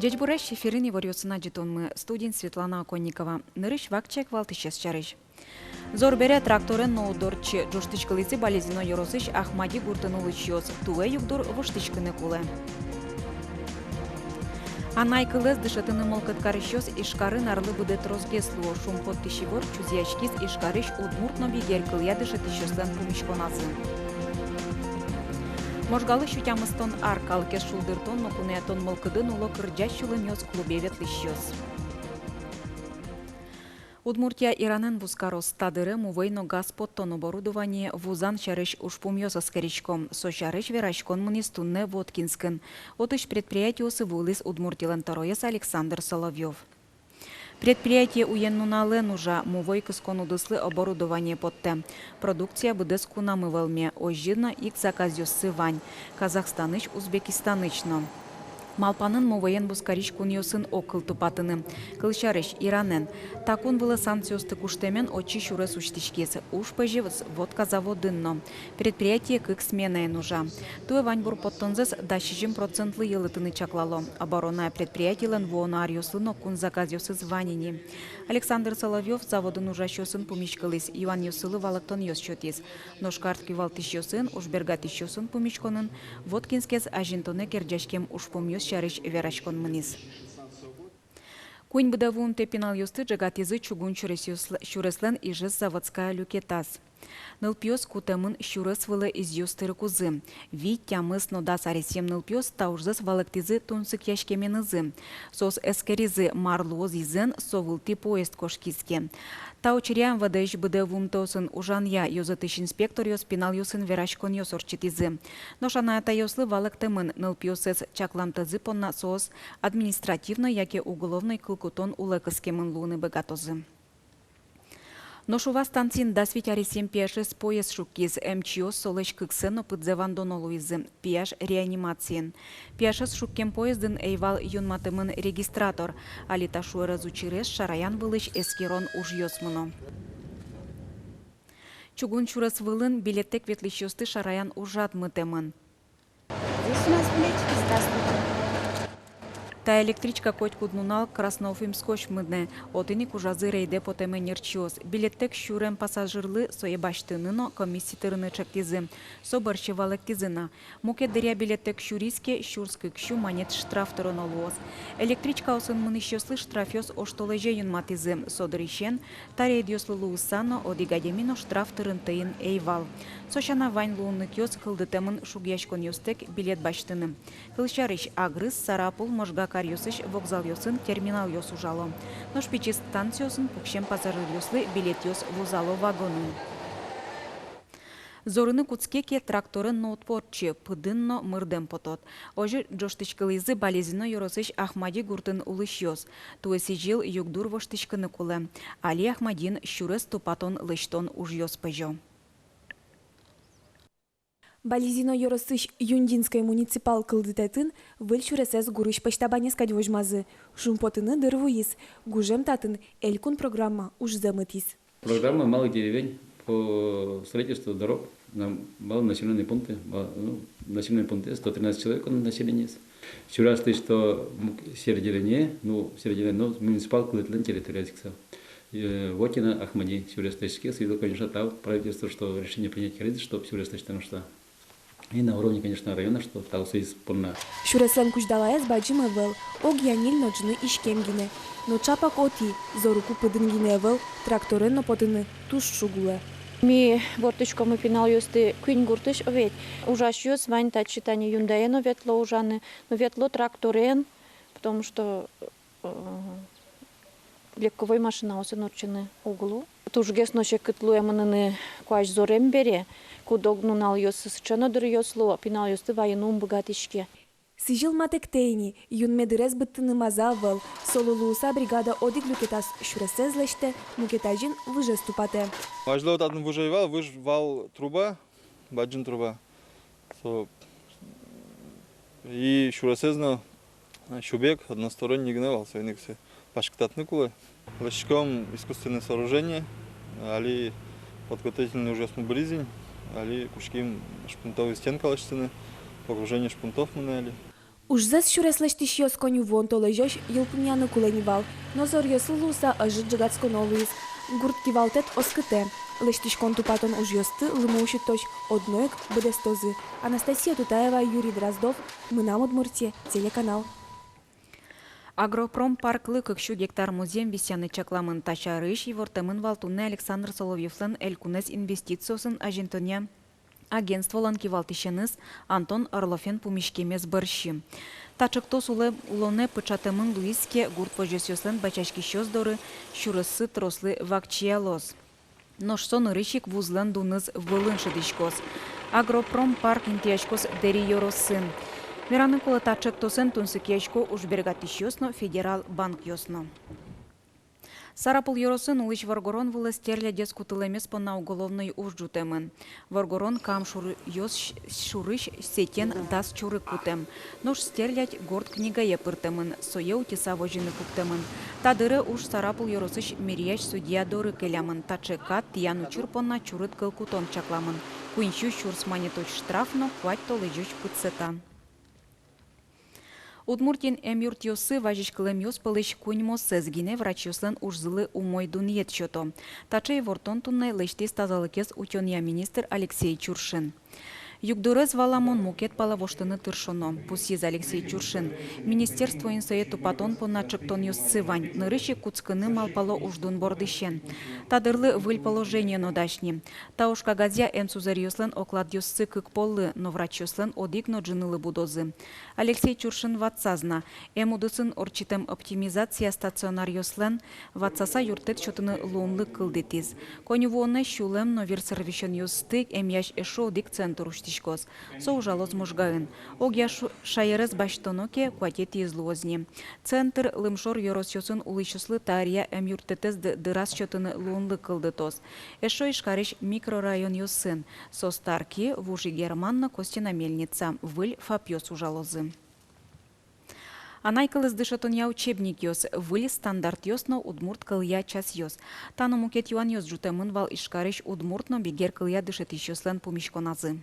Джечбуреш шиферини варьосына жетонмы студент Светлана Оконникова. Нырыш вакчек валтышес чарыш. Зорбере тракторен ноудорчы жоштычкалыцы болезино yorosыш Ахмади гуртынулычёс. Туэ югдур воштычкыны кулы. Анай кылыз дышатыны молкыткарышёс ишкары нарлы буде трозгеслуо шумпот тишигор чузячкис ишкарыш удмуртно бигер кылья дышатышёслен пумишконазы. Можгалы шутямыстон аркалкес шулдыртон нокунеятон молкыдын уло кырджащулы мёс клубе ветлыщёс. Удмуртия Иранен вускарос тадыры мувейно газпоттон оборудование вузан шарыш ушпумьёса скоричком, со шарыш верашкон мунистунне Воткинскин. Отыш предприятиосы вулыс Удмуртилен тороес Александр Соловьев. Предприятие уеннунале нужа мувой кыскон удыслы оборудование потте. Продукция быдес кунамывалме, ожжирно ик заказёсы вань. Казахстаныч, Узбекистанычно. Малпанын мувоен бускариш куньосын окыл тупатыны. Кылчарыш Иранен. Такун было санкциосты куштемен очи шурес уштишкес. Уж поживс водка заводынно. Предприятие кык сменая нужа. Туе ваньбур поттонзес до 60% елытыны чаклало. Оборонное предприятие лен воонарьослыно кун заказёсы званини. Александр Соловьев заводын ужащосын пумичкалыс. Иван Йосылы валактон йосчетис. Ношкартки валтышьосын, ушбергатышьосын пумичконын. Воткинскес ажинтоне керджашкем ушпумьёс шарыш верашкон мынис. Кунь быдавун тепинал юсты джагатизы чугун шуреслен ижыз заводская люкетас. Нылпьёс кутамын шурес вылы из юстыры кузы. Вить тямыс нодас аресем нылпьёс таужзыс валактизы тунсык яшкеменызы. Сос эскеризы марлоз изен совылты поезд кошкиске. Таучерян вадыш быдавун тосын ужанья йозатыш инспектор йос пинал юсын верашкон йос орчитизы. Ношаная тайослы валактымын нылпьёсец чакламтазы понна сос административно яке уголовный кылкутон улыкыскемын луны богатозы. Ношува станцин дасвить аресем пиашес поезд шукиз МЧО солыш кыксено пыдзевандонолуизы пиаш реанимациен. Пиашес шуккем поездын эйвал юнматымын регистратор, алита шуэразучирес шараян вылыш эскерон уж йосмыно. Чугун чурас вылын билеттек ветлищёсты шараян ужат мытемын. Здесь у нас билетики здравствуйте. Та электричка коть куднунал Красноуфимскош мыдне, отыни кужазы рейде потеме нерчиос. Билеттек щурен пассажирлы соебаштыныно комисситырыны чактизы. Соборщевалек тизына. Муке дыря билеттек щуриске щурскы кщу монет штрафтырын олуос. Электричка осын мынышёслы штрафёс оштолеже юнматизы. Содырищен, та рейдёслы луысано одигадемино штрафтырын тыйын эйвал. Сошана вань луынны кёс кылдытемын шугяшкон ёстек билет баштыны. Кылшарыш агрыз, сарапул, можга карьосыш вокзал йосын терминал йос ужало. Но шпичи станциосын пукшем пассажир йослы билет йос вузало вагону. Зорыны куцкеке тракторын ноутпортчы пыдынно мырдем потот. Ожи джоштычкалызы болезино yorosыш Ахмади гуртын улыш йос. Туэси жил югдур воштычкыны кулы. Али Ахмадин щурес тупатон лыштон уж йос пыжо. Болезино yorosыш Юндинской муниципал кылдытатын выл шуресес гурыш почтабанескать вожмазы. Шумпотыны дырвуис. Гужем татын элькун программа уж замытис. Программа малых деревень по строительству дорог на малонаселенные пункты. Населенные пункты 113 человек населения. Сюрасты, что середине, но муниципал кылдытын территориальный. Вотина Ахмади сюресточки свидел, конечно, там правительство, что решение принять кредит, чтобы сюресточки, потому что и на уровне, конечно, района, что там союз полна. Шуреслен куждалаес баджим эвел, огьянил ночны ишкемгине. Но чапак оти, зоруку пыдынгине эвел, тракторен но потыны туш шугуле. Ми борточка мы пинал юсты квин гуртыш овет. Ужаш юс вань та читание юндаено ветло ужаны, но ветло тракторен, потому что легковой машина осеночены углу. Тужгес ноче кытлуемыныны куаш зорем бере, кудогнунал йосы сычанодыр йосло, пинал юсты военум богатышке. Сижил матектейни, юн медырез быттыны мазавыл, солулууса бригада одик люкетас шуресезлеште, мукетажин выже ступате. Важно вот один выживал труба, баджин труба. И шуресезно шубек односторонний гневал, свойник все. Пашктатны кулы. Лощиком искусственное сооружение, али подготовительный уже смублизень, али кушким шпунтовые стенки лощины, погружение шпунтов мы наняли. Ужзас шуреслештиш йос коню вон толежош йылпымяны куленивал, но зор йосы луса ажит жигацко новыйс. Гурт кивалтет оскыте. Лештиш кон тупатон уж йосты лымоуши точ одноек бдестозы. Анастасия Тутаева, Юрий Дроздов, мы нам Удмуртия, телеканал. Агропромпарк лыкыкшу гектар музем висяны чакламын тачарыш и вортемын валтуны Александр Соловьевлен элькунес инвестициясын ажентоня агентство ланкивалтишеныс Антон Орлофен пумишкемес бырши. Тачыктос улоне пычатемын Луиске гурт пожесёслен бачашки щоздоры шурысы трослы вакчиялос. Нож сон рыщик вузлен дуныз вылын шыдышкос. Агропромпарк интиячкос дери йоросын. Мираны колы тачыктосын тунсыкечко ужбергатишёсно федерал банк ёсно. Сарапул Йоросын улыч Варгорон властерля дескутылемес на уголовной ужджутемын. Варгорон кам шурыш сетен дас чуры кутем. Нож стерлять горд книга епыртемын, сое утеса вожины фуктемын. Тадыры уж Сарапул Йоросыш мирияч судья доры келямын. Тачека тияну чурпонна чурыт кылкутон чакламын. Куинчу чурс манеточ штрафно, хвать толыжуч пыцета. Удмуртин эмюрт йосы важичкылем йос пылыш куньмо сезгине врач йослен ужзылы умой дуньет чото. Тачей вортон туннай лештис тазалыкес утёния министр Алексей Чуршин. Югдурез валамон мукет палавоштыны тыршоно. Пусиз Алексей Чуршин. Министерство инсоету патон поначыктон йоссы вань. Нырыщи куцкыны малпало уждун бордыщен. Тадырлы выль положение нодашни. Таушка газя эмсузер йослен оклад йоссы кыкполлы, но врач йослен одикно джынылы будозы. Алексей Чуршин ватсазна. Эмудысын орчитем оптимизация стационар йослен ватсаса юртет чотыны лунлы кылдетиз. Конювоне щулем но версервищен йостык эмяш эшо дик центурушти. Соужалоз мужгаын. Огя шайерез баштоноке кватет излозни. Центр лымшор йоросьосын улычыслы тария эмюртетез дырас чотыны лунлы кылдытос. Эшо ишкариш микрорайон йосын. Состарки вужи германна костина мельница. Выль фапьос ужалозы. Анайкылыз дышатония учебник йос, выль стандарт йосно удмурт кылья час йос. Тану мукет юан йос жутемын вал ишкариш удмуртно бигер кылья дышатиш йослен пумишконазы.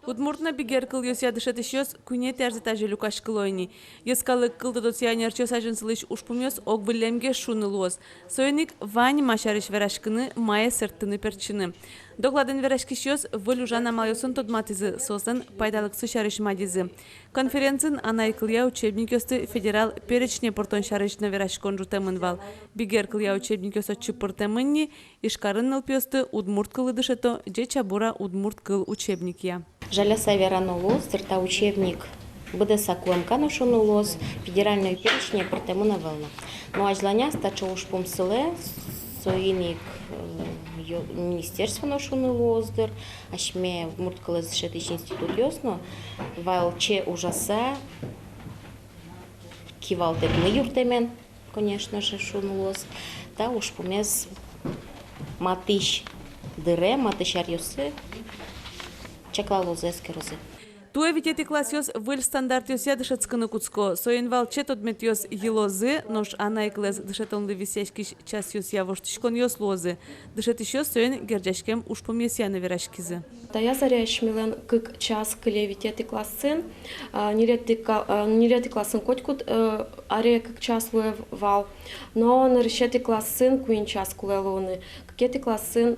Удмуртна бигер кыл йося дышатыш йос куне тәрзіта желю кашкылойни. Йоскалы кылды дотсиянер чос ажынсылыш ушпумёс ок вылемге шуны луос. Сойник вань машарыш верашкыны мае сырттыны перчыны. Докладын верашкиш йос выль ужана малйосын тодматызы сосын пайдалыксы шарыш мадизы. Конференцин анай кылья учебник йосты федерал перечне портон шарышны верашкон жутемын вал. Бигер кылья учебник йоса чыпыртемынни ишкарын нылпьосты удмурт кылы дышато же чабура удмурт кыл учебник я. Жаляса веранулос, церта учебник БДС Куэмка ношунулос, федеральную перечня портемона велна. Ну а жланя стача уж помсыле, соиник министерство ношунулоздыр, ашме мурткалез шетич институт ясно, валче ужаса, кивалтепны юртемен, конечно же, шунулос, да уж помес матыш дыре, матышар йосы, чаклалозы эскерозы. Туе витети класс йос выль стандарт йося дышатскыны куцко. Соинвал чет одмет йос елозы, нож анай класс дышатонлы висяшкиш час йос явоштишкон йос лозы. Дышатиш йос соин герджашкем ушпом йосяны верашкизы. Я зарящмилен кык час кыле витети классын, нерети классын котькут, аре кык час вал, но нарешети классын куин час кулелоны. Кети классын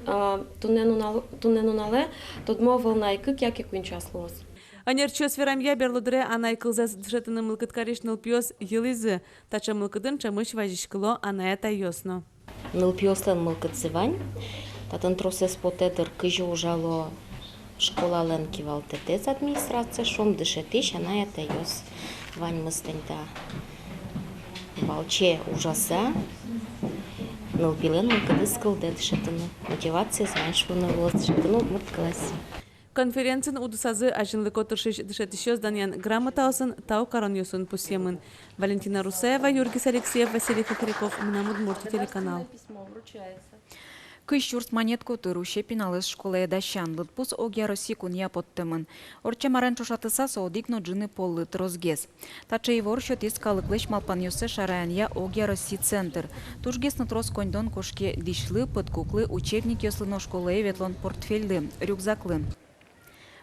туненунале, тодмовал найкык яки куин час лоз. Анерчос верамья берлудре анай кылзас дышатыны мылкыткариш нылпьос елизы, тача мылкыдын чамыш важишкыло анаята йосно. Нылпьослен мылкыцывань, татын тросес потедыр кыжы ужало школа лен кивалтетез администрация, шом дышатиш анаята йос вань мыстеньта. Балче ужаса, нылпилен мылкыдыз кылде дышатыны. Мотивация звань швыны лоз дышатыны удмурт классы. Конференцин удусазы ажынлык отыршыш дышатышёс данян грамота осын тау карон йосын пусемын. Валентина Русаева, Юргис Алексеев, Василий Кокряков, Минам Удмуртия телеканал. Кыш монетку тыруще пиналыс школа эдащан. Лытпус огя росикун я подтемын. Орче марен чушатыса соодикно джины поллыт розгез. Таче ивор счет искалыклыш малпан йосе шараян я огя роси центр. Тужгес натрос коньдон кошке дишлы, подкуклы, учебник йослыно школы ветлон портфельлы, рюкзаклы.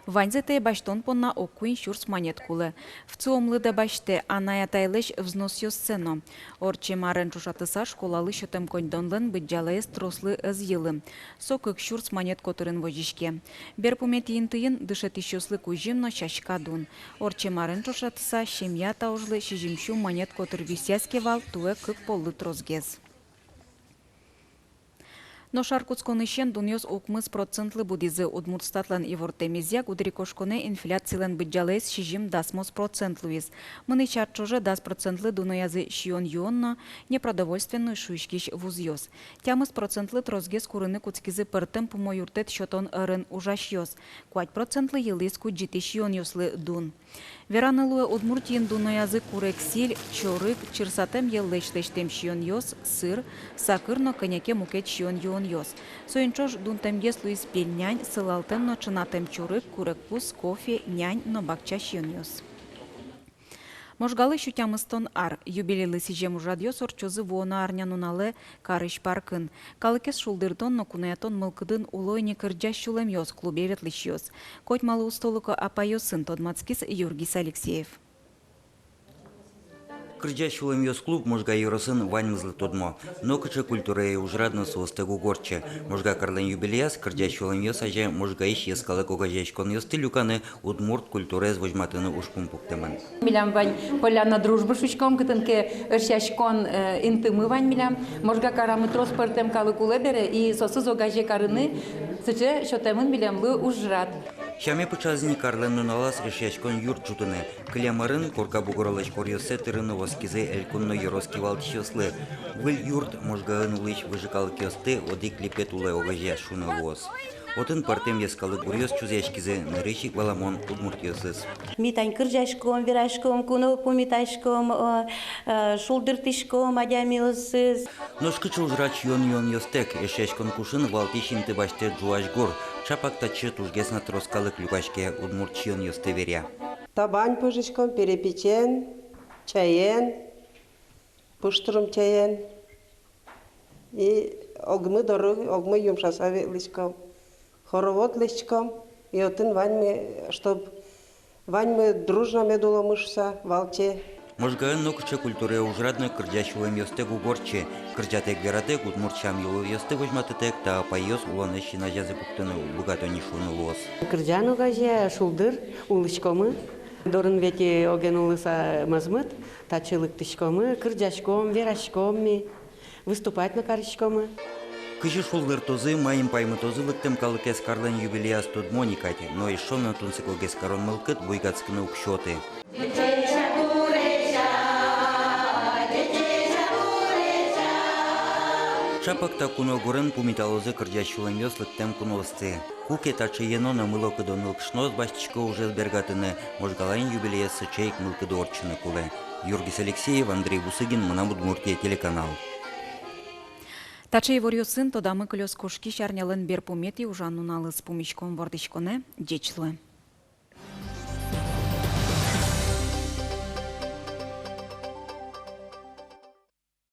Ваньзете баштон понна оккуин шурс монеткулы. В цуомлыда баште аная тайлыш взнос сцено. Орче марен чушатыса школалы шотем коньдонлын быджалайыз трослыыз йылы. Сокык шурс монет которын вожишке. Берпуметиин тыйын дышет ищослы кужимно шашкадун. Орче марен чушатыса шемья таужлы шижимшу монет котыр висяске вал туэ кык поллы трозгез. Но шаркутскон ищен дуньос окмыз процентлы будизы удмуртстатлан и вортемизяк удрикошконе инфляциялен быджалайыз шижим дасмос процентлуиз. Мыны чарчоже 10% дуноязы шион юонно непродовольственную шуишкиш вузьёс. Тямыз процентлы трозгез курыны куцкизы пыртым пумо юртет шотон ырын ужашьёс. 5% йылыз куджити шион ёслы дун. Веранылуэ удмуртиен дуноязы курексиль, чорык, чирсатем йыллештештем шион ёс, сыр, сакырно коньяке мукет шион юон ёс. Соинчош дунтемгес луиз пельнянь, сылалтем но чынатем чурык, курекпус, кофе, нянь, но бакча шион ёс. Можгалы шутямыстон ар, юбилейлы сижем ужадьёс орчозы вуона арнянунале карыш паркын. Калыкес шулдырдон но кунаятон мылкыдын улойне кырджаш шулем ёс клубе ветлыш ёс. Котьмалы устолыко апайосын тодмацкис Юргис Алексеев. Кырджаш улемьёс клуб можга юросын ваньмызлы тодмо. Но кычы культуры ужрадно суостегу горче. Можга карлен юбилеяс кырджаш улемьёс аже можга иш ескалы когажешкон ёсты люканы удмурт культуры звожматыны ушкун пуктемын. Милям вань поляна дружба шучком кытынке ыршашкон интымы вань милям. Можга карамы трос пыртем калы кулебере и сосыз огаже карыны сыче шотемын милямлы ужрат. Шаме пычазни карлен нуналас ыршашкон юрт жутыны. Клямарын корка бугоралаш корьёсе тырыны воскизе элькунно юроски валтишёслы. Выль юрт можгаын улыш выжикал кёсты одик липет улай огаже шуны луос. Отын партем ескалы гурьёс чузешкизе нырышик валамон удмуртьёсыз. Митань кыржашком, вирашком, куно помиташком, шулдыртышком, адямилсыз. Ношкычы ужрач йон ёстек, ешешкон кушын валтишин ты баште джуаш гор. Чапак тачы тужгесна троскалык люкашке удмуртчион ёсты веря. Табань пыжышком перепечен, чаен, пуштурум чаен. И огмы дорог, огмы юмшаса лычком. Хоровод лычком. И отын ваньме, чтоб ваньме дружно медуло мышса, валче. Можгаын нокче культуре ужрадно кырджашулем ёстек угорче. Кырджатек вератек удмуртчам юлу ёсты вожматытек, та пайос уланыши на жазы пуктыны бугатони шуны луос. Кырджан огаже шулдыр улычкомы. Дорын вети оген улыса мазмыт, тачылык тышкомы, кырджашком, верашкомми, выступать на карышкомы. Кыжы шулдыр тозы, майым паймы тозы лыктем калыкес карлен юбилеяс тут моникати, но и шонна тунсыклгес карон мылкыт буйгацкыны укшоты. Чапакта куно горен пумиталозы кырджашулем ёс лыктем куносцы. Куке тачы енона мылокы донылк шнос башчика уже сбергатыны, можгалайн юбилеясы чейк мылкы дорчыны куле. Юргис Алексеев, Андрей Бусыгин, Мына Удмуртия телеканал. Тачей ворьосын тодамы клёс кошки шарнялын берпумети ужаннуналы с пумичком вардышконе дечлы.